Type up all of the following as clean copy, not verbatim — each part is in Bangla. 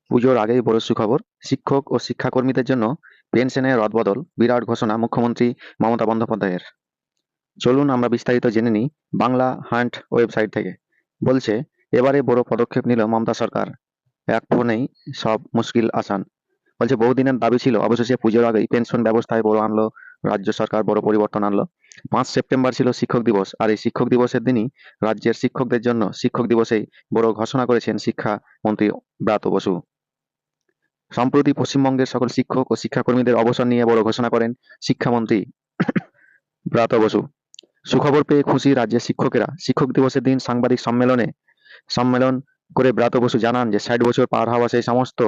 পুজোর আগেই বড় সুখবর, শিক্ষক ও শিক্ষাকর্মীদের জন্য পেনশনের রদবদল, বিরাট ঘোষণা মুখ্যমন্ত্রী মমতা বন্দ্যোপাধ্যায়ের। চলুন আমরা বিস্তারিত জেনে নিই বাংলা হান্ট ওয়েবসাইট থেকে। বলছে, এবারে বড় পদক্ষেপ নিল মমতা সরকার, এক ফোনেই সব মুশকিল আসান। বলছে, বহুদিনের দাবি ছিল, অবশেষে পুজোর আগেই পেনশন ব্যবস্থায় বড় আনলো রাজ্য সরকার, বড় পরিবর্তন আনলো। 5 সেপ্টেম্বর ছিল শিক্ষক দিবস, আর এই শিক্ষক দিবসের দিনই রাজ্যের শিক্ষকদের জন্য শিক্ষক দিবসেই বড় ঘোষণা করেছেন শিক্ষামন্ত্রী ব্রাত্য বসু। সম্প্রতি পশ্চিমবঙ্গের সকল শিক্ষক ও শিক্ষাকর্মীদের অবসর নিয়ে বড় ঘোষণা করেন শিক্ষামন্ত্রী ব্রাত্য বসু। সুখবর পেয়ে খুশি রাজ্যের শিক্ষকেরা। শিক্ষক দিবসের দিন সাংবাদিক সম্মেলন করে ব্রাত্য বসু জানান যে 60 বছর পার হওয়া সেই সমস্ত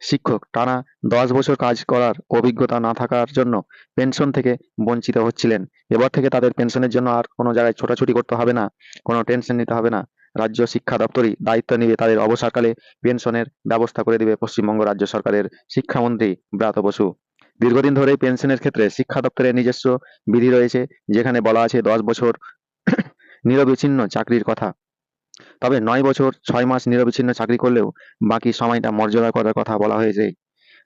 শিক্ষক টানা 10 বছর কাজ করার অভিজ্ঞতা না থাকার জন্য পেনশন থেকে বঞ্চিত হচ্ছিলেন। এবার থেকে তাদের পেনশনের জন্য আর কোনো জায়গায় ছোটাছুটি করতে হবে না, কোনো টেনশন নিতে হবে না। রাজ্য শিক্ষা দপ্তরই দায়িত্ব নিবে, তাদের অবসরকালে পেনশনের ব্যবস্থা করে দিবে পশ্চিমবঙ্গ রাজ্য সরকারের শিক্ষামন্ত্রী ব্রাত্য বসু। দীর্ঘদিন ধরেই পেনশনের ক্ষেত্রে শিক্ষা দপ্তরের নিজস্ব বিধি রয়েছে, যেখানে বলা আছে 10 বছর নিরবিচ্ছিন্ন চাকরির কথা। তবে 9 বছর 6 মাস নিরবিচ্ছিন্ন চাকরি করলেও বাকি সময়টা মর্যাদা করার কথা বলা হয়েছে।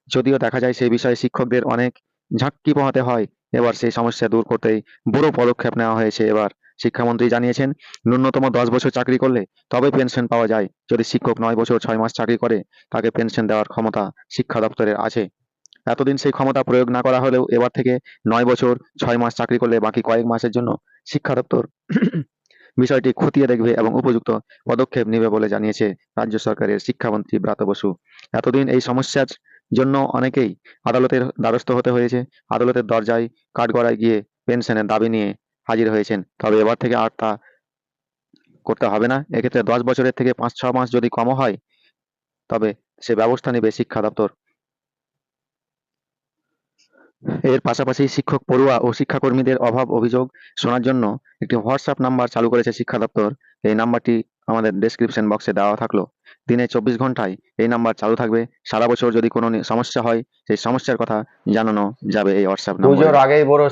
যদিও দেখা যায় সেই বিষয়ে শিক্ষকদের অনেক ঝাঁকি পোহাতে হয়। এবার সেই সমস্যা দূর করতেই বড় পদক্ষেপ নেওয়া হয়েছে। এবার শিক্ষামন্ত্রী জানিয়েছেন, ন্যূনতম 10 বছর চাকরি করলে তবে পেনশন পাওয়া যায়। যদি শিক্ষক 9 বছর 6 মাস চাকরি করে, তাকে পেনশন দেওয়ার ক্ষমতা শিক্ষা দপ্তরের আছে। এতদিন সেই ক্ষমতা প্রয়োগ না করা হলেও এবার থেকে 9 বছর 6 মাস চাকরি করলে বাকি কয়েক মাসের জন্য শিক্ষা দপ্তর বিষয়টি খতিয়ে দেখবে এবং উপযুক্ত পদক্ষেপ নেবে বলে জানিয়েছে রাজ্য সরকারের শিক্ষামন্ত্রী ব্রাত্য বসু। এতদিন এই সমস্যার জন্য অনেকেই আদালতের দ্বারস্থ হতে হয়েছে। আদালতের দরজায় কাঠগড়ায় গিয়ে পেনশনের দাবি নিয়ে হাজির হয়েছেন। তবে এবার থেকে আর তা করতে হবে না। এক্ষেত্রে 10 বছরের থেকে 5-6 মাস যদি কমও হয়, তবে সে ব্যবস্থা নেবে শিক্ষা দপ্তর। এর পাশাপাশি শিক্ষক, পড়ুয়া ও শিক্ষাকর্মীদের অভাব অভিযোগ শোনার জন্য একটি হোয়াটসঅ্যাপ নাম্বার চালু করেছে শিক্ষা দপ্তর। এই নাম্বারটি আমাদের ডেসক্রিপশন বক্সে দেওয়া থাকলো। দিনে 24 ঘন্টায় এই নাম্বার চালু থাকবে। সারা বছর যদি কোনো সমস্যা হয়, সেই সমস্যার কথা জানানো যাবে এই হোয়াটসঅ্যাপ নম্বরে। পুজোর আগেই বড়